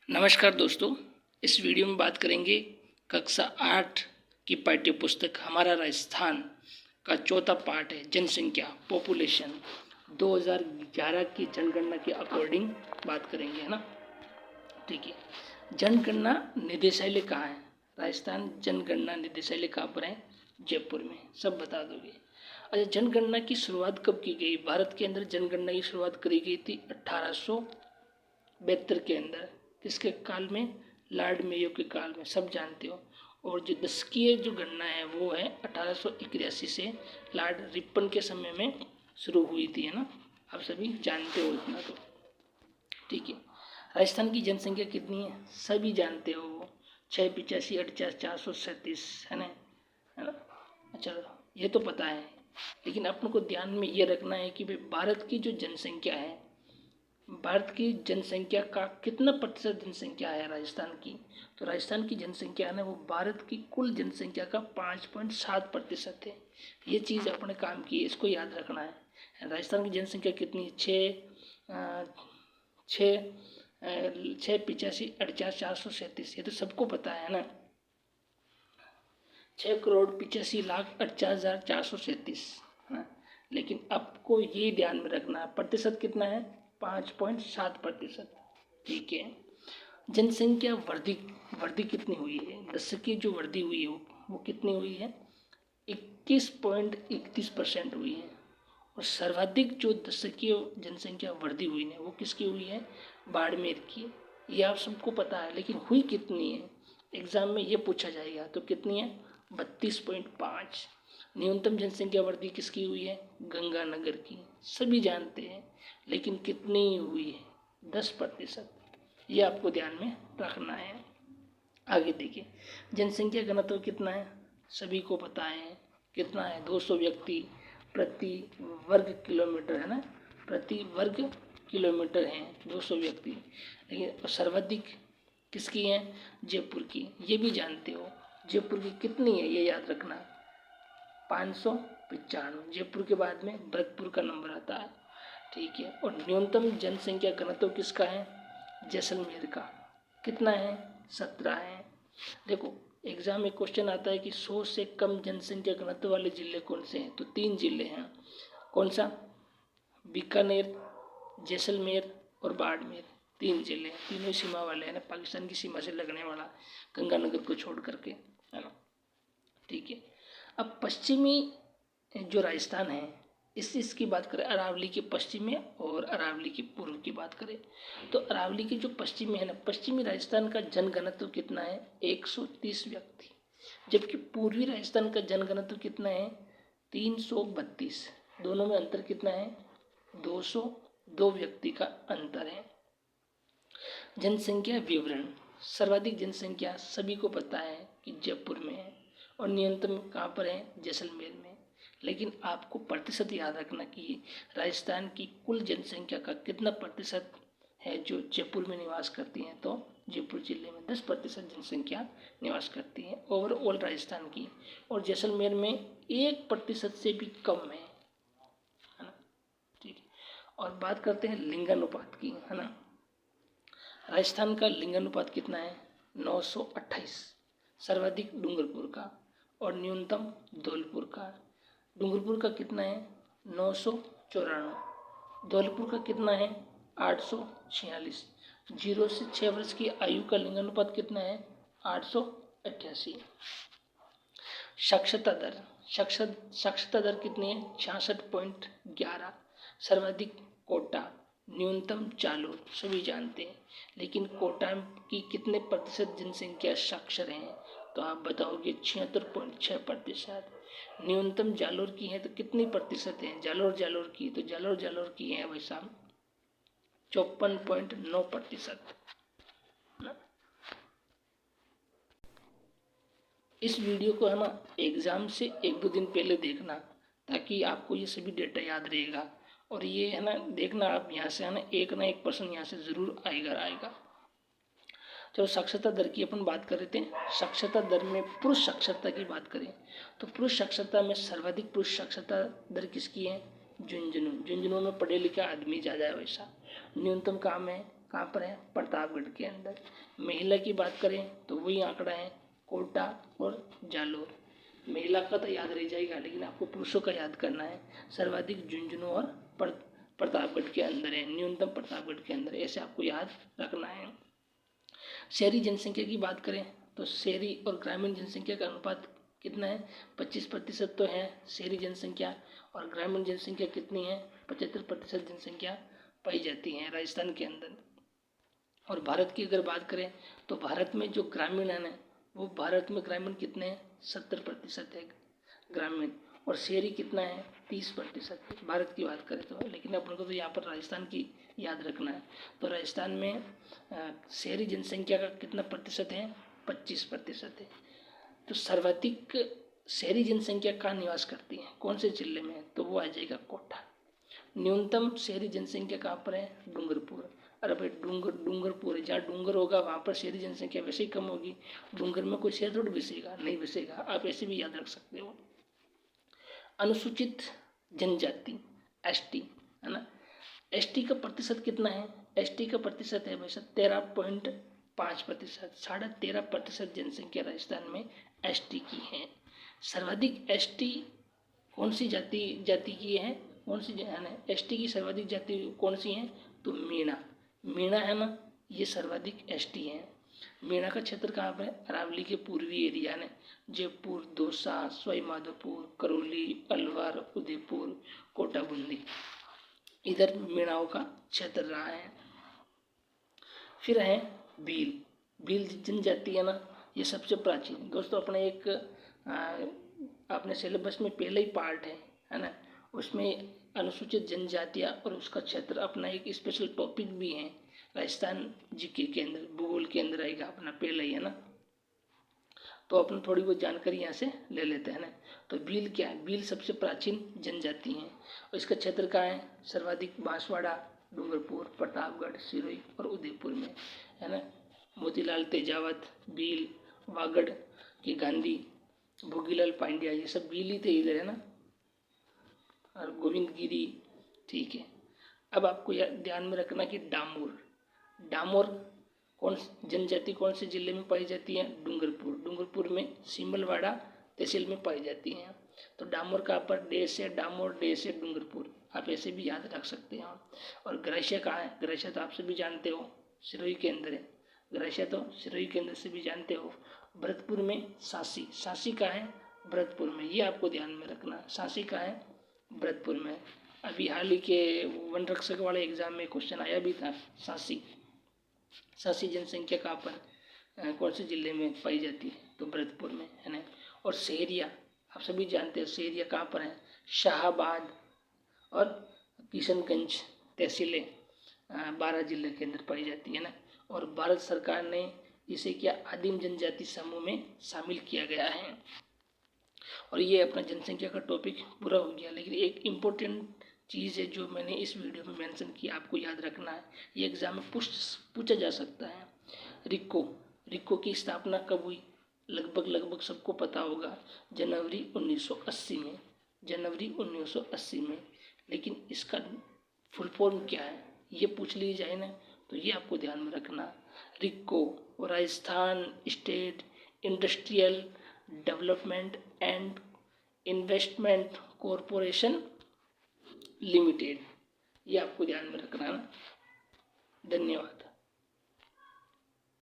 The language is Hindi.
नमस्कार दोस्तों, इस वीडियो में बात करेंगे कक्षा 8 की पाठ्य पुस्तक हमारा राजस्थान का चौथा पार्ट है जनसंख्या पॉपुलेशन 2011 की जनगणना के अकॉर्डिंग बात करेंगे, है ना। ठीक है, जनगणना निदेशालय कहाँ है? राजस्थान जनगणना निदेशालय कहाँ पर है? जयपुर में। सब बता दोगे। अच्छा, जनगणना की शुरुआत कब की गई? भारत के अंदर जनगणना की शुरुआत करी गई थी 1872 के अंदर। किसके काल में? लॉर्ड मेयो के काल में, सब जानते हो। और जो दशकीय जो गणना है वो है 1881 से लॉर्ड रिपन के समय में शुरू हुई थी, है ना। आप सभी जानते हो इतना तो। ठीक है, राजस्थान की जनसंख्या कितनी है? सभी जानते हो वो 685,48,437 है ना। अच्छा, ये तो पता है, लेकिन अपन को ध्यान में ये रखना है कि भाई भारत की जो जनसंख्या है, भारत की जनसंख्या का कितना प्रतिशत जनसंख्या है राजस्थान की? तो राजस्थान की जनसंख्या है ना, वो भारत की कुल जनसंख्या का 5.7% है। ये चीज़ अपने काम की है, इसको याद रखना है। राजस्थान की जनसंख्या कितनी? 6,85,48,437। ये तो सबको पता है ना। 6,85,48,437 है ना। लेकिन आपको ये ध्यान में रखना है प्रतिशत कितना है? 5.7%। ठीक है, जनसंख्या वृद्धि वृद्धि कितनी हुई है? दशकीय जो वृद्धि हुई है वो कितनी हुई है? 21.31% हुई है। और सर्वाधिक जो दशकीय जनसंख्या वृद्धि हुई है वो किसकी हुई है? बाड़मेर की। ये आप सबको पता है, लेकिन हुई कितनी है? एग्जाम में ये पूछा जाएगा। तो कितनी है? 32.5। न्यूनतम जनसंख्या वृद्धि किसकी हुई है? गंगानगर की। सभी जानते हैं, लेकिन कितनी हुई है? 10%। ये आपको ध्यान में रखना है। आगे देखिए, जनसंख्या घनत्व कितना है? सभी को पता है कितना है? 200 व्यक्ति प्रति वर्ग किलोमीटर, है ना। प्रति वर्ग किलोमीटर है 200 व्यक्ति। लेकिन सर्वाधिक किसकी है? जयपुर की। ये भी जानते हो। जयपुर की कितनी है ये याद रखना, 595। जयपुर के बाद में भरतपुर का नंबर आता है। ठीक है, और न्यूनतम जनसंख्या घनत्व किसका है? जैसलमेर का। कितना है? 17 है। देखो, एग्जाम में क्वेश्चन आता है कि 100 से कम जनसंख्या घनत्व वाले जिले कौन से हैं? तो 3 जिले हैं। कौन सा? बीकानेर, जैसलमेर और बाड़मेर। 3 जिले हैं, तीनों सीमा वाले हैं ना, पाकिस्तान की सीमा से लगने वाला, गंगानगर को छोड़ करके, है ना। ठीक है, अब पश्चिमी जो राजस्थान है, इसकी बात करें, अरावली के पश्चिम में और अरावली के पूर्व की बात करें, तो अरावली के जो पश्चिम में है ना, पश्चिमी राजस्थान का जनघनत्व कितना है? 130 व्यक्ति। जबकि पूर्वी राजस्थान का जनघनत्व कितना है? 332। दोनों में अंतर कितना है? 202 व्यक्ति का अंतर है। जनसंख्या विवरण। सर्वाधिक जनसंख्या सभी को पता है कि जयपुर में है, और न्यूनतम कहाँ पर है? जैसलमेर में। लेकिन आपको प्रतिशत याद रखना कि राजस्थान की कुल जनसंख्या का कितना प्रतिशत है जो जयपुर में निवास करती हैं? तो जयपुर जिले में 10% जनसंख्या निवास करती है ओवरऑल राजस्थान की, और जैसलमेर में 1% से भी कम है ना। ठीक है, और बात करते हैं लिंगानुपात की, है ना। राजस्थान का लिंगानुपात कितना है? 928। सर्वाधिक डूंगरपुर का और न्यूनतम धौलपुर का। डूंगरपुर का कितना है? 994। धौलपुर का कितना है? 846। 0 से 6 वर्ष की आयु का लिंगानुपात कितना है? 888। साक्षरता दर। साक्षरता दर कितनी है? 66.11। सर्वाधिक कोटा, न्यूनतम जालोर। सभी जानते हैं, लेकिन कोटा की कितने प्रतिशत जनसंख्या साक्षर हैं? तो आप बताओगे 76.6%। न्यूनतम जालोर की है तो कितनी प्रतिशत है? जालोर की, तो जालोर की है भाई साहब 54.9%। इस वीडियो को, है ना, एग्ज़ाम से 1-2 दिन पहले देखना, ताकि आपको ये सभी डेटा याद रहेगा। और ये, है ना, देखना आप यहाँ से, है ना, 1% यहाँ से ज़रूर आएगा। चलो, साक्षरता दर की अपन बात कर रहे थे। साक्षरता दर में पुरुष साक्षरता की बात करें तो पुरुष साक्षरता में सर्वाधिक पुरुष साक्षरता दर किसकी है? झुंझुनू में पढ़े लिखे आदमी ज़्यादा है वैसा। न्यूनतम काम है कहाँ पर है, प्रतापगढ़ के अंदर। महिला की बात करें तो वही आंकड़ा है कोटा और जालोर। महिला का तो याद रह जाएगा, लेकिन आपको पुरुषों का याद करना है। सर्वाधिक झुंझुनू और प्रतापगढ़ के अंदर है, न्यूनतम प्रतापगढ़ के अंदर है, ऐसे आपको याद रखना है। शहरी जनसंख्या की बात करें तो शहरी और ग्रामीण जनसंख्या का अनुपात कितना है, 25% तो है शहरी जनसंख्या, और ग्रामीण जनसंख्या कितनी है, 75% जनसंख्या पाई जाती है राजस्थान के अंदर। और भारत की अगर बात करें तो भारत में जो ग्रामीण है ना, वो भारत में ग्रामीण कितने हैं, 70% है ग्रामीण, और शहरी कितना है, 30% भारत की बात करें तो। लेकिन अपन को तो यहाँ पर राजस्थान की याद रखना है। तो राजस्थान में शहरी जनसंख्या का कितना प्रतिशत है, 25% है। तो सर्वाधिक शहरी जनसंख्या कहाँ निवास करती है, कौन से जिले में, तो वो आ जाएगा कोटा। न्यूनतम शहरी जनसंख्या कहाँ पर है, डूंगरपुर। अरे भाई डूंगरपुर है, जहाँ डूंगर होगा वहाँ पर शहरी जनसंख्या वैसे ही कम होगी। डूंगर में कोई शहर थोड़ी बसेगा, नहीं बसेगा, आप ऐसे भी याद रख सकते हो। अनुसूचित जनजाति एसटी है ना, एसटी का प्रतिशत कितना है, एसटी का प्रतिशत है भाई 13.5%, 13.5% जनसंख्या राजस्थान में एसटी की है। सर्वाधिक एसटी कौन सी जाति की है, कौन सी है ना, एसटी की सर्वाधिक जाति कौन सी है, तो मीणा है ना, ये सर्वाधिक एसटी है। मीणा का क्षेत्र कहाँ पर है, अरावली के पूर्वी एरिया ने, जयपुर, दौसा, सवाई माधोपुर, करौली, अलवर, उदयपुर, कोटा, बूंदी, इधर मीणाओं का क्षेत्र रहा है। फिर है भील जनजाति है ना, ये सबसे प्राचीन। दोस्तों अपने एक अपने सिलेबस में पहले ही पार्ट है ना, उसमें अनुसूचित जनजातियाँ और उसका क्षेत्र अपना एक स्पेशल टॉपिक भी है, राजस्थान जीके के अंदर, भूगोल के अंदर आएगा अपना पहले ही है ना। तो अपन थोड़ी बहुत जानकारी यहाँ से ले लेते हैं ना। तो भील क्या है, भील सबसे प्राचीन जनजाति है, और इसका क्षेत्र कहाँ है, सर्वाधिक बांसवाड़ा, डूंगरपुर, प्रतापगढ़, सिरोही और उदयपुर में है ना। मोतीलाल तेजावत भील, वागड़ के गांधी, भोगीलाल पांड्या, ये सब भील ही थे इधर है ना, और गोविंद गिरी, ठीक है। अब आपको ध्यान में रखना कि डामोर कौन जनजाति कौन से जिले में पाई जाती है, डूंगरपुर में सिमलवाड़ा तहसील में पाई जाती है। तो डामोर का पर देश है, डामोर देश है डूंगरपुर, आप ऐसे भी याद रख सकते हैं। और ग्रासिया कहाँ है, ग्रासिया तो आप सभी जानते हो, सिरोही के अंदर है, ग्रासिया तो सिरोही के अंदर से भी जानते हो। भरतपुर में सासी कहाँ है, भरतपुर में, ये आपको ध्यान में रखना, सासी कहाँ है, भरतपुर में। अभी हाल ही के वन रक्षक वाले एग्जाम में क्वेश्चन आया भी था, सासी जनसंख्या कहाँ पर कौन से जिले में पाई जाती है, तो भरतपुर में है ना। और शहरिया आप सभी जानते हैं, शहरिया कहाँ पर है, शाहाबाद और किशनगंज तहसीलें 12 जिले के अंदर पाई जाती है ना। और भारत सरकार ने इसे क्या आदिम जनजाति समूह में शामिल किया गया है। और ये अपना जनसंख्या का टॉपिक पूरा हो गया। लेकिन एक इम्पोर्टेंट चीज़ है जो मैंने इस वीडियो में मेंशन किया, आपको याद रखना है, ये एग्जाम में पूछा जा सकता है। रिक्को की स्थापना कब हुई, लगभग सबको पता होगा, जनवरी 1980 में। लेकिन इसका फुल फॉर्म क्या है, ये पूछ ली जाए ना, तो ये आपको ध्यान में रखना। RIICO Rajasthan state industrial development and investment corporation limited, ये आपको ध्यान में रखना है ना। धन्यवाद।